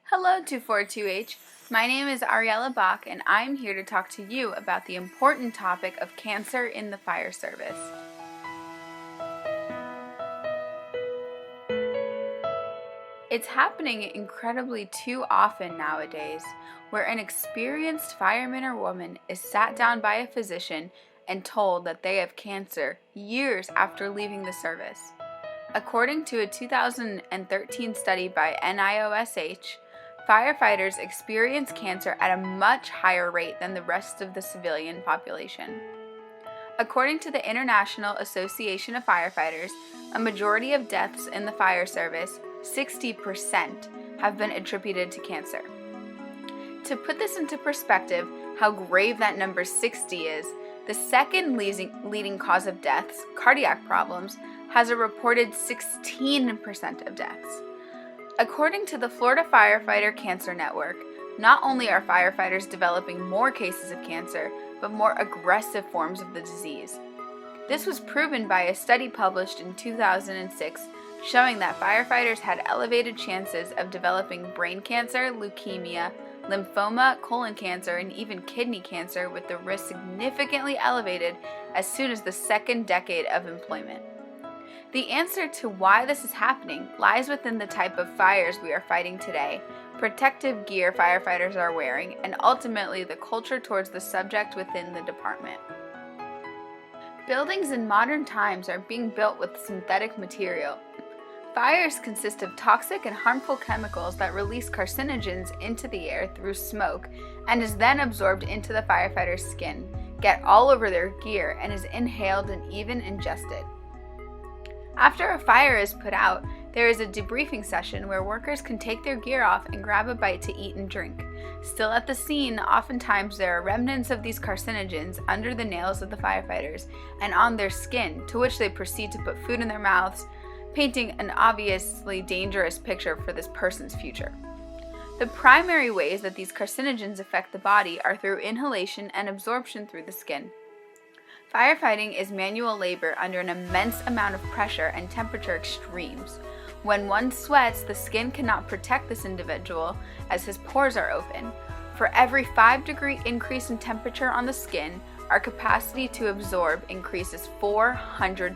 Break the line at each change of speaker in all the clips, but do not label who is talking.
Hello 242H, my name is Ariella Bach and I'm here to talk to you about the important topic of cancer in the fire service. It's happening incredibly too often nowadays, where an experienced fireman or woman is sat down by a physician and told that they have cancer years after leaving the service. According to a 2013 study by NIOSH, firefighters experience cancer at a much higher rate than the rest of the civilian population. According to the International Association of Firefighters, a majority of deaths in the fire service, 60%, have been attributed to cancer. To put this into perspective, how grave that number 60 is, the second leading cause of deaths, cardiac problems, has a reported 16% of deaths. According to the Florida Firefighter Cancer Network, not only are firefighters developing more cases of cancer, but more aggressive forms of the disease. This was proven by a study published in 2006 showing that firefighters had elevated chances of developing brain cancer, leukemia, lymphoma, colon cancer, and even kidney cancer, with the risk significantly elevated as soon as the second decade of employment. The answer to why this is happening lies within the type of fires we are fighting today, protective gear firefighters are wearing, and ultimately the culture towards the subject within the department. Buildings in modern times are being built with synthetic material. Fires consist of toxic and harmful chemicals that release carcinogens into the air through smoke and is then absorbed into the firefighter's skin, get all over their gear, and is inhaled and even ingested. After a fire is put out, there is a debriefing session where workers can take their gear off and grab a bite to eat and drink. Still at the scene, oftentimes there are remnants of these carcinogens under the nails of the firefighters and on their skin, to which they proceed to put food in their mouths, painting an obviously dangerous picture for this person's future. The primary ways that these carcinogens affect the body are through inhalation and absorption through the skin. Firefighting is manual labor under an immense amount of pressure and temperature extremes. When one sweats, the skin cannot protect this individual as his pores are open. For every 5-degree increase in temperature on the skin, our capacity to absorb increases 400%.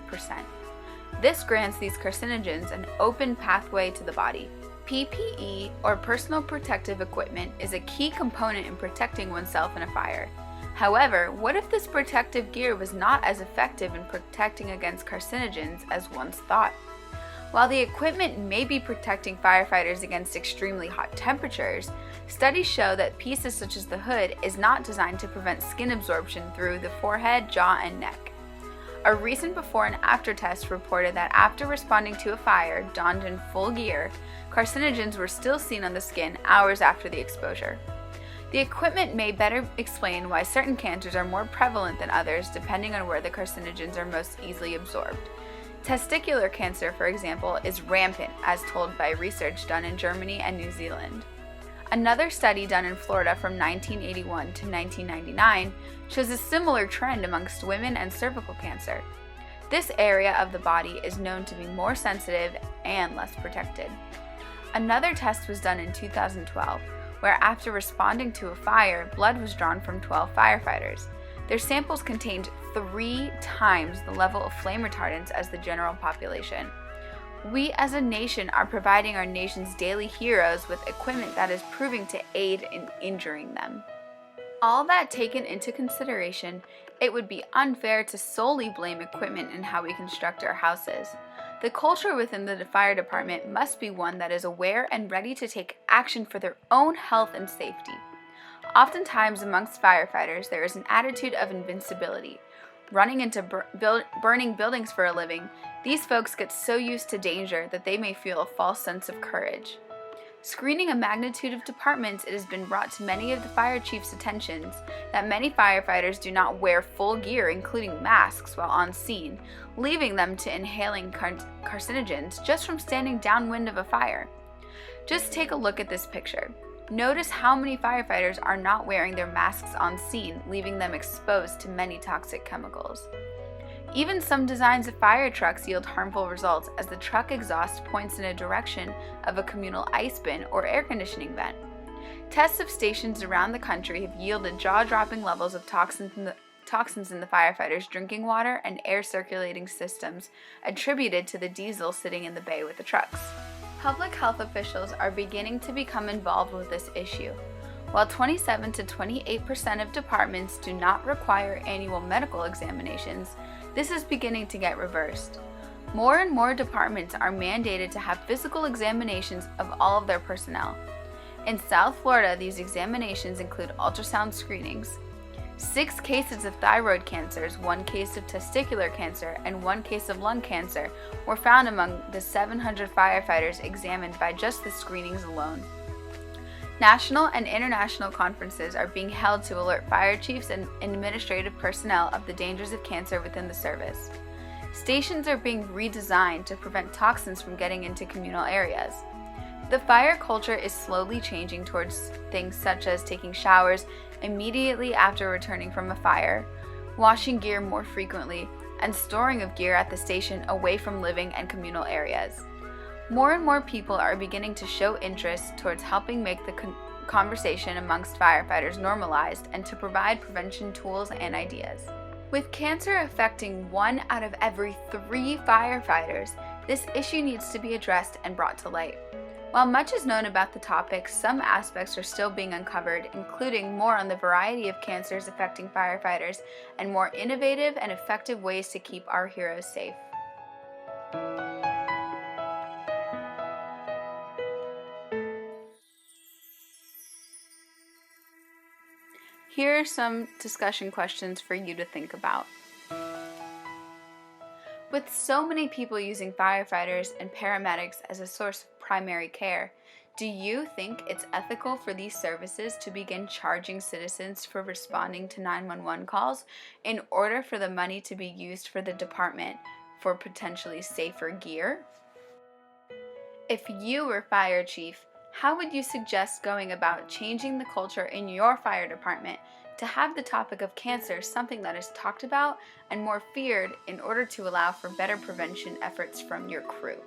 This grants these carcinogens an open pathway to the body. PPE, or personal protective equipment, is a key component in protecting oneself in a fire. However, what if this protective gear was not as effective in protecting against carcinogens as once thought? While the equipment may be protecting firefighters against extremely hot temperatures, studies show that pieces such as the hood is not designed to prevent skin absorption through the forehead, jaw, and neck. A recent before and after test reported that after responding to a fire donned in full gear, carcinogens were still seen on the skin hours after the exposure. The equipment may better explain why certain cancers are more prevalent than others depending on where the carcinogens are most easily absorbed. Testicular cancer, for example, is rampant, as told by research done in Germany and New Zealand. Another study done in Florida from 1981 to 1999 shows a similar trend amongst women and cervical cancer. This area of the body is known to be more sensitive and less protected. Another test was done in 2012, where after responding to a fire, blood was drawn from 12 firefighters. Their samples contained 3 times the level of flame retardants as the general population. We as a nation are providing our nation's daily heroes with equipment that is proving to aid in injuring them. All that taken into consideration, it would be unfair to solely blame equipment in how we construct our houses. The culture within the fire department must be one that is aware and ready to take action for their own health and safety. Oftentimes amongst firefighters, there is an attitude of invincibility. Running into burning buildings for a living, these folks get so used to danger that they may feel a false sense of courage. Screening a magnitude of departments, it has been brought to many of the fire chiefs' attentions that many firefighters do not wear full gear, including masks, while on scene, leaving them to inhaling carcinogens just from standing downwind of a fire. Just take a look at this picture. Notice how many firefighters are not wearing their masks on scene, leaving them exposed to many toxic chemicals. Even some designs of fire trucks yield harmful results as the truck exhaust points in a direction of a communal ice bin or air conditioning vent. Tests of stations around the country have yielded jaw-dropping levels of toxins in the firefighters' drinking water and air circulating systems attributed to the diesel sitting in the bay with the trucks. Public health officials are beginning to become involved with this issue. While 27 to 28% of departments do not require annual medical examinations, this is beginning to get reversed. More and more departments are mandated to have physical examinations of all of their personnel. In South Florida, these examinations include ultrasound screenings. 6 cases of thyroid cancers, 1 case of testicular cancer, and 1 case of lung cancer were found among the 700 firefighters examined by just the screenings alone. National and international conferences are being held to alert fire chiefs and administrative personnel of the dangers of cancer within the service. Stations are being redesigned to prevent toxins from getting into communal areas. The fire culture is slowly changing towards things such as taking showers immediately after returning from a fire, washing gear more frequently, and storing of gear at the station away from living and communal areas. More and more people are beginning to show interest towards helping make the conversation amongst firefighters normalized and to provide prevention tools and ideas. With cancer affecting 1 out of every 3 firefighters, this issue needs to be addressed and brought to light. While much is known about the topic, some aspects are still being uncovered, including more on the variety of cancers affecting firefighters and more innovative and effective ways to keep our heroes safe. Here are some discussion questions for you to think about. With so many people using firefighters and paramedics as a source of primary care, do you think it's ethical for these services to begin charging citizens for responding to 911 calls in order for the money to be used for the department for potentially safer gear? If you were fire chief, how would you suggest going about changing the culture in your fire department to have the topic of cancer something that is talked about and more feared in order to allow for better prevention efforts from your crew?